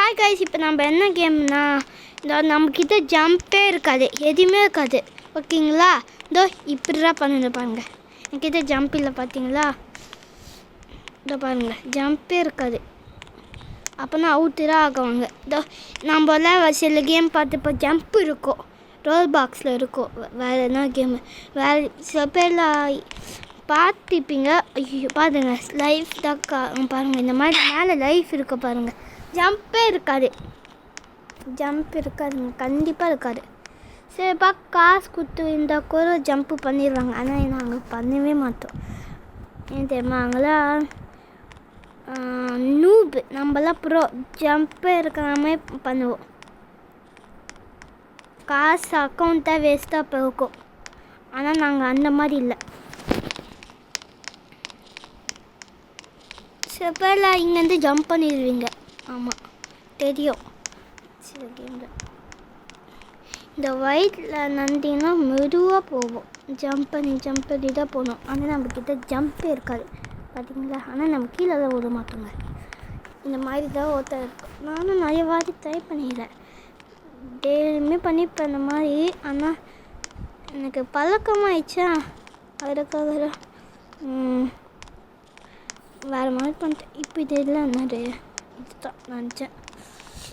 Hi guys, இப்போ நம்ம என்ன கேம்னா, இந்த நம்மக்கிட்ட ஜம்பே இருக்காது, எதுவுமே இருக்காது. ஓகேங்களா? இதோ இப்படிதான் பண்ணுங்க பாருங்க. என்கிட்ட ஜம்ப் இல்லை பார்த்தீங்களா? இதோ பாருங்கள், ஜம்பே இருக்காது. அப்போனா அவுட்டராக ஆகுவாங்க. இதோ நம்மளாம் சில கேம் பார்த்து இப்போ ஜம்ப் இருக்கும், ரோல் பாக்ஸில் இருக்கும். வேறு என்ன கேமு, வேறு சில பேரில் பார்த்துப்பீங்க. ஐயோ பாருங்க, லைஃப் தான் பாருங்கள். இந்த மாதிரி மேலே லைஃப் இருக்க பாருங்கள். ஜம்பே இருக்காது, ஜம்ப் இருக்காதுங்க, கண்டிப்பாக இருக்காது. சரிப்பா, காசு கொடுத்து இருந்தால் கூட ஜம்ப்பு பண்ணிடுவாங்க. ஆனால் நாங்கள் பண்ணவே மாட்டோம். ஏன் தெரியுமா? நாங்களாம் நூப், நம்மளாம் ப்ரோ. ஜம்பே இருக்கிறாமே பண்ணுவோம். காசு அக்கௌண்ட்டாக வேஸ்ட்டாக போகும். ஆனால் நாங்கள் அந்த மாதிரி இல்லை. சில பேரில் இங்கேருந்து ஜம்ப் பண்ணிடுவீங்க. ஆமாம் தெரியும். சில கேமில் இந்த ஒயிட்டில் நந்தினா மெதுவாக போவோம். ஜம்ப் பண்ணி தான் போகணும். ஆனால் நம்மக்கிட்ட ஜம்பே இருக்காது பார்த்தீங்களா? ஆனால் நம்ம கீழே தான் விட மாட்டோங்க. இந்த மாதிரி தான் ஒருத்தர் இருக்கும். நானும் நிறைய வாட்டி ட்ரை பண்ணிடுறேன், டெய்லியுமே பண்ணிப்பேன் இந்த மாதிரி. ஆனால் எனக்கு பழக்கமாகிடுச்சா, அதுக்காக வேறு மாதிரி பண்ணிட்டேன். இப்போ இது இல்லை, என்னது இதுதான் நினச்சேன்.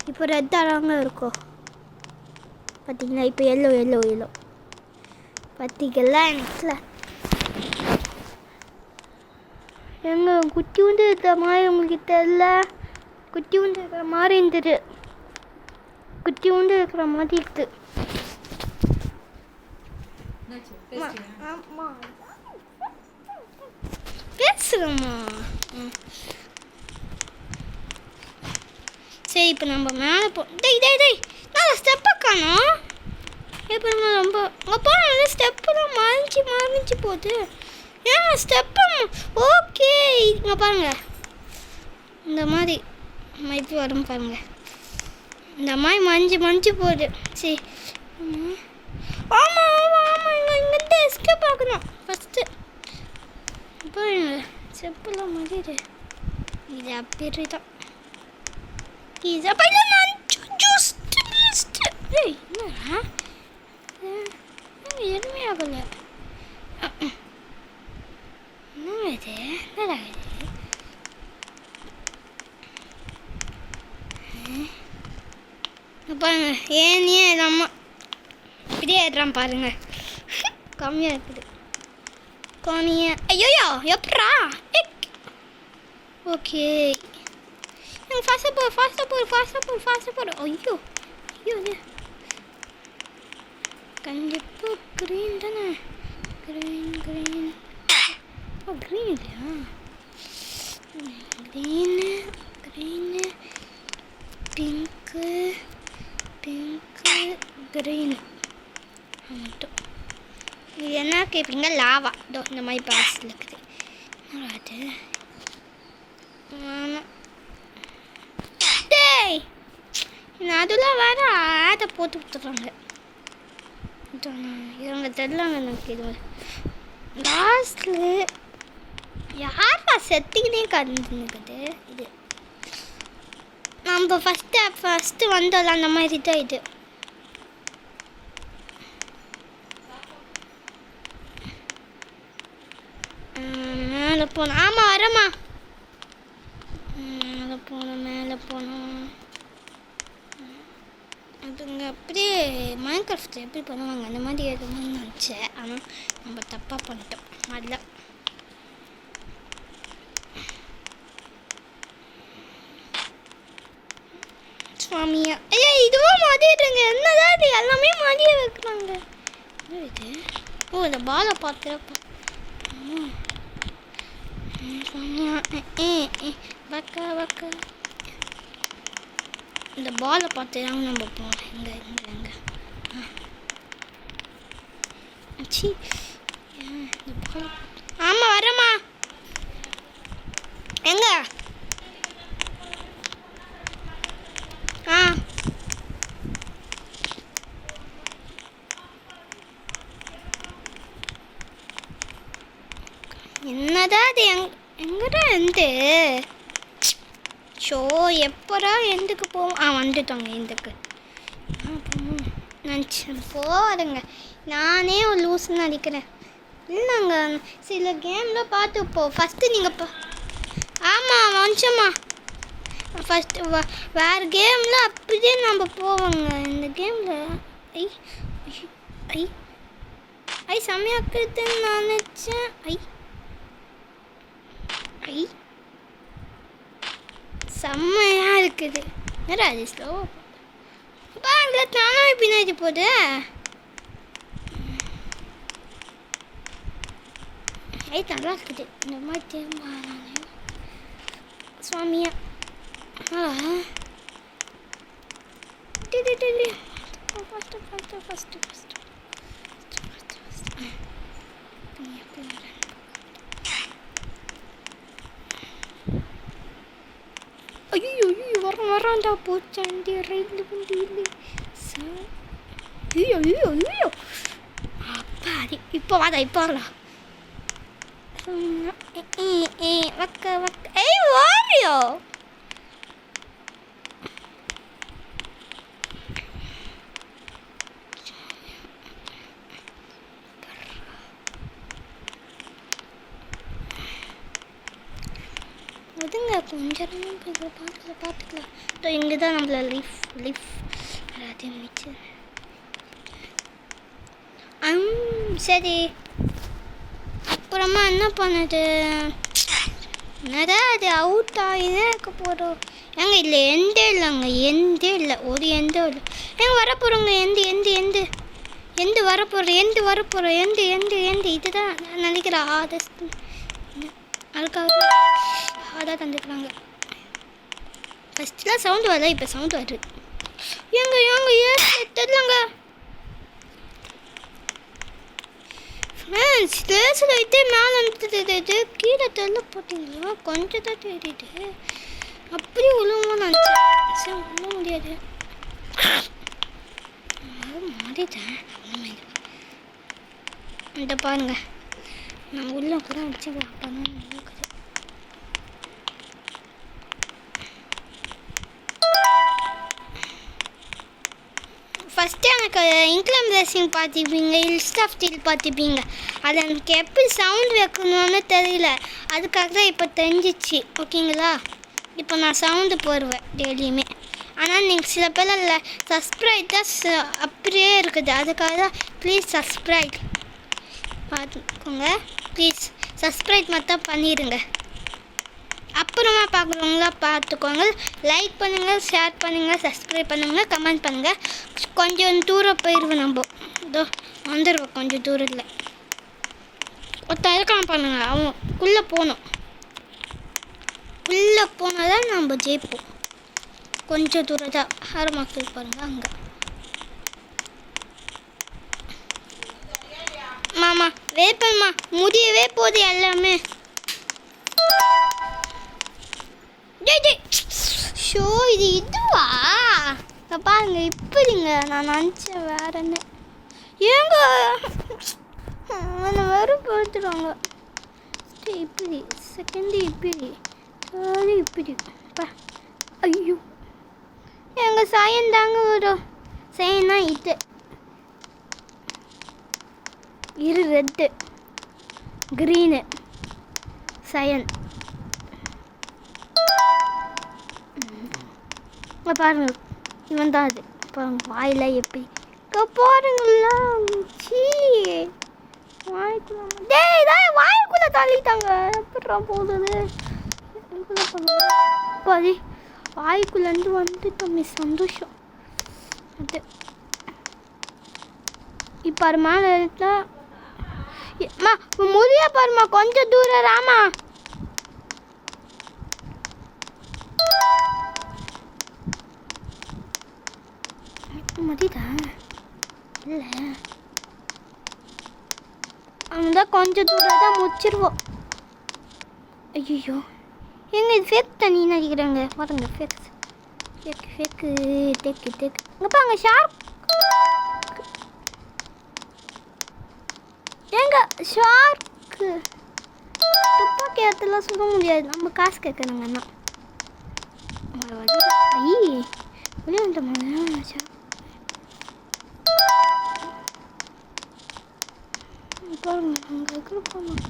இப்போ ரெட் அழகாக இருக்கும் பார்த்தீங்களா? இப்போ எல்லோ பார்த்தீங்களா? எனக்கு எங்கள் குட்டி வந்து இருக்கிற மாதிரி உங்களுக்கு தெரியல. குட்டி வந்து இருக்கிற மாதிரி இருந்தது, குட்டி வந்து இருக்கிற மாதிரி இருக்குது. ஆமாம் பேசுகிறோம்மா. சரி, இப்போ நம்ம மேலே டேய் நான் ஸ்டெப்பை காணோம். இப்போ நம்ம ரொம்ப அப்போ நல்லா ஸ்டெப்பெல்லாம் மறைஞ்சி போகுது. ஏன் ஸ்டெப்பு? ஓகே, இங்கே பாருங்கள், இந்த மாதிரி இது வரும் பாருங்கள். இந்த மாதிரி மஞ்சு போகுது. சரி, ஆமாம் இங்கேருந்து எஸ்கேப் ஆகணும் ஃபஸ்ட்டு. இப்போ ஸ்டெப்பெல்லாம் மதியுது. இது அப்படி தான். இது அப்போ என்னடா எதுவுமே ஆகலை. என்னது என்னடா இது? பாருங்க, ஏனே நம்ம இப்படியே ஏறுறான் பாருங்க. கம்மியாக இருக்குது கோனிய. ஐயோயோ எப்படா? ஓகே, ஃபாஸ்ட்டாக போடு. ஐயோ கண்டிப்பாக க்ரீன் தானே. க்ரீன் இல்லையா? க்ரீனு பிங்க்கு க்ரீனு மட்டும். இது என்ன கேட்பீங்க? லாவா. இதோ இந்த மாதிரி பாக்ஸில் இருக்குது. அது ஆமாம். டேய், அதில் வேறு ஆட்டை போட்டு விட்டுறாங்க. இவங்க தெரியலாங்க எனக்கு. இது லாஸ்ட்டில் யாரா செத்திக்கினே கண்டுக்குது. இது நம்ம ஃபஸ்ட்டு வந்தோம்ல, அந்த மாதிரி தான் இது. மேலே போகணும். ஆமாம் வரமா. மேலே போகணும். அதுங்க அப்படியே மைன்கிராஃப்ட் எப்படி பண்ணுவாங்க அந்த மாதிரி எதுவும் நினச்சேன். ஆனால் நம்ம தப்பாக பண்ணிட்டோம். அதில் சுவாமியா, ஐயா இதுவும் மாட்டிடுங்க. என்னதான் இது எல்லாமே மாட்டிய வைக்கிறாங்க. இது இந்த பாலை பார்த்து பக்கா இந்த பாலை பார்த்து தாங்க நம்ம போகிறோம். எங்கே சி இந்த பால். ஆமாம் வரமா. எங்க? என்னதான் அது? எங்கடா இருந்து ஷோ எப்போரா எந்துக்கு போவோம் வந்துட்டோங்க எந்துக்கு நினச்சேன் போகிறேங்க நானே ஒரு லூஸ்ன்னு நினைக்கிறேன் இல்லைங்க சில கேமில் பார்த்துப்போம் ஃபஸ்ட்டு நீங்கள் ஆமாம் வந்துச்சம்மா ஃபஸ்ட்டு வேறு கேமில் அப்படியே நம்ம போவோங்க இந்த கேமில் ஐ ஐ ஐ செம்மையாக்குதுன்னு நினச்சேன் ஐ ஐ செம்மையாக இருக்குது என்னடா அது ஸ்லோ பாருங்க தானே பின்னாடி போகுது ஐ நல்லா இருக்குது இந்த மாதிரி திரும்ப சுவாமியா ஃபஸ்ட்டு ஐயோ வரான்டா போச்சாண்டி ரயில் வண்டியில் ஐயோ அப்பாடி இப்போ வரலாம் வக்க ஏய் வாரியோ அதுங்க கொஞ்சம் பார்த்துக்கலாம் இங்கே தான் நம்மள லீஃப் எல்லாத்தையும் வச்சு சரி அப்புறமா என்ன பண்ணுது என்னடா அது அவுட் ஆகிதான் இருக்க போகிறோம் ஏங்க இல்லை எந்த இல்லை ஒரு எந்த இல்லை ஏங்க வரப்போகிறோங்க எந்த வரப்போகிறோம் எந்த இதுதான் நான் நினைக்கிறேன் அதுக்காக அதான் தந்துக்கிறாங்க ஃபஸ்ட்டுலாம் சவுண்டு வரல இப்போ சவுண்டு வருது ஏங்க தெரியலங்க ஸ்டேஷன் வைத்தே மேலே அனுப்பிட்டு கீழே தெரியல போட்டிங்களா கொஞ்சம் தான் தெரியுது அப்படி உழுவும் நினச்சேன் சரி உள்ள முடியாது மாறிட்டேன் இந்த பாருங்க நான் உள்ள கூட வச்சு பார்ப்பேன் ஃபஸ்ட்டு எனக்கு இன்க்ளம் ரேசிங் பார்த்துப்பீங்க ஹில்ஸ் ஆஃப் ஸ்டீல் பார்த்துப்பீங்க அது எனக்கு எப்படி சவுண்ட் வைக்கணும்னு தெரியல அதுக்காக தான் இப்போ தெரிஞ்சிச்சு ஓகேங்களா இப்போ நான் சவுண்டு போடுவேன் டெய்லியுமே ஆனால் நீங்கள் சில பேர் இல்லை சப்ஸ்கிரைப் தான் அப்படியே இருக்குது அதுக்காக தான் ப்ளீஸ் சப்ஸ்கிரைப் பார்த்துக்கோங்க ப்ளீஸ் சப்ஸ்கிரைப் மட்டும் பண்ணிடுங்க அப்புறமா பார்க்குறவங்களா பார்த்துக்கோங்க லைக் பண்ணுங்கள் ஷேர் பண்ணுங்கள் சப்ஸ்கிரைப் பண்ணுங்கள் கமெண்ட் பண்ணுங்கள் கொஞ்சம் தூரம் போயிடுவோம் நம்ம இதோ வந்துடுவோம் கொஞ்சம் தூரத்தில் ஒருத்தன் இருக்கான் பண்ணுங்க அவன் உள்ளே போகணும் உள்ளே போனால் தான் நம்ம ஜெயிப்போம் கொஞ்சம் தூரம் தான் ஆரம்பத்தில் பாருங்கள் அங்கே மாமா வேப்பம்மா முடியவே போகுது எல்லாமே ஷோ இதுவா பாருங்க இப்படிங்க நான் நினச்சேன் வேறன்னு ஏங்க என்னை வெறும் பார்த்துருவாங்க இப்படி செகண்டு இப்படி தேர்டு இப்படி ஐயோ எங்கள் சாயம் தாங்க வரும் சயன்னா இது ரெட்டு க்ரீனு சயன் பாருங்க இவன் தான் அது பாருங்க வாயில எப்படி பாருங்களா வாய்க்குள்ள தள்ளிட்டாங்க எப்படா போகுது பாதி வாய்க்குள்ளேருந்து வந்துட்டோமே சந்தோஷம் அது இப்போ அது மேலே முடிய பாருமா கொஞ்சம் தூரம் ராமா மதிதா இல்லை அவன் தான் கொஞ்சம் தூரம் தான் முடிச்சிருவோம் ஐயோ எங்க இது ஃபேக் தண்ணி நினைக்கிறாங்க பாருங்க ஃபேக்கு இங்கே பாருங்க ஷார்க் ஏங்க ஷார்க்கு துப்பாக்கி இடத்துல சொல்ல முடியாது நம்ம காசு கேட்கணுங்க அண்ணா ஐ வெளியே வந்துட்டோம். பாருங்க அங்கே இருக்கிற போகணும்.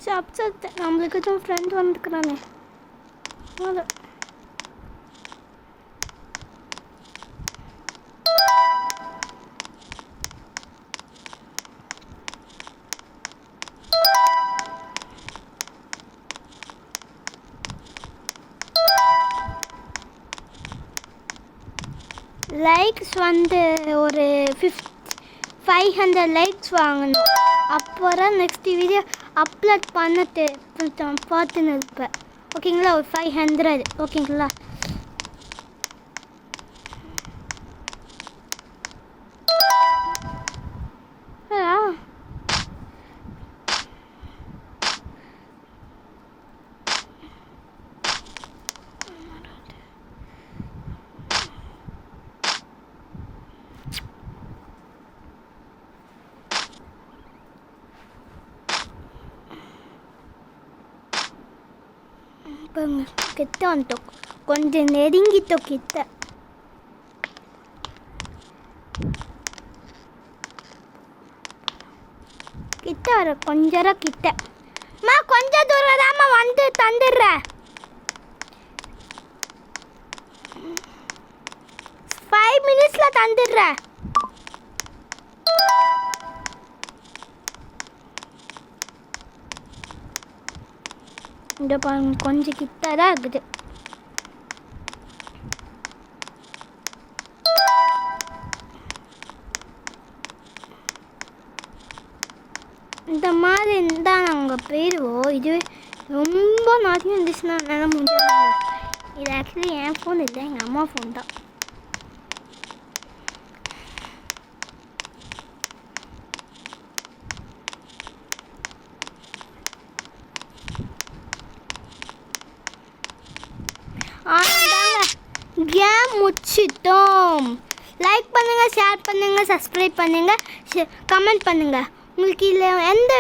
சப்சத்து நம்மளுக்கு தான் ஃப்ரெண்ட் வந்துக்கிறானே. லைக்ஸ் வந்து ஒரு 500 லைக்ஸ் வாங்கணும். அப்புறம் நெக்ஸ்ட் வீடியோ அப்லோட் பண்ணிட்டு பார்த்துன்னு இருப்பேன். ஓகேங்களா? ஒரு 500. ஓகேங்களா? கிட்ட வந்துட்டோம், கொஞ்சம் நெருங்கிட்டோம் கிட்ட. கிட்ட வர கொஞ்சம் கிட்ட. கொஞ்சம் தூரம் தாம்மா வந்து தந்துடுற. 5 minutesல தந்துடுற. இந்த பாருங்க கொஞ்சம் கிட்ட தான் இருக்குது. இந்த மாதிரி இருந்தால் நாங்கள் போயிடுவோம். இதுவே ரொம்ப நிறைய இருந்துச்சுன்னா என்னால் முடியாது. இது ஆக்சுவலி என் ஃபோன் இல்லை, எங்கள் அம்மா ஃபோன் தான். கேம் முடிச்சிட்டோம். லைக் பண்ணுங்கள், ஷேர் பண்ணுங்கள், சப்ஸ்கிரைப் பண்ணுங்கள், கமெண்ட் பண்ணுங்கள். உங்களுக்கு இதில் எந்த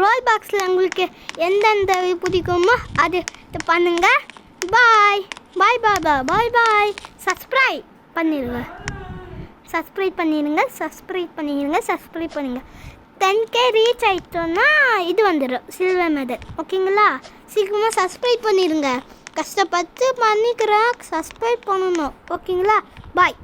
ரோல் பாக்ஸில் உங்களுக்கு எந்தெந்த பிடிக்குமோ அது பண்ணுங்கள். பாய் பாய் பாய் பாய் பாய் பாய். சப்ஸ்கிரைப் பண்ணிடுங்க, சப்ஸ்கிரைப் பண்ணிடுங்க, சப்ஸ்கிரைப் பண்ணிடுங்க, சப்ஸ்கிரைப் பண்ணுங்கள். 10K ரீச் ஆகிட்டோன்னா இது வந்துடும், சில்வர் மெடல். ஓகேங்களா? சீக்கிரமாக சப்ஸ்கிரைப் பண்ணிடுங்க. கஷ்டப்பட்டு பண்ணிக்கிறேன், சப்ஸ்கிரைப் பண்ணணும். ஓகேங்களா? பாய்.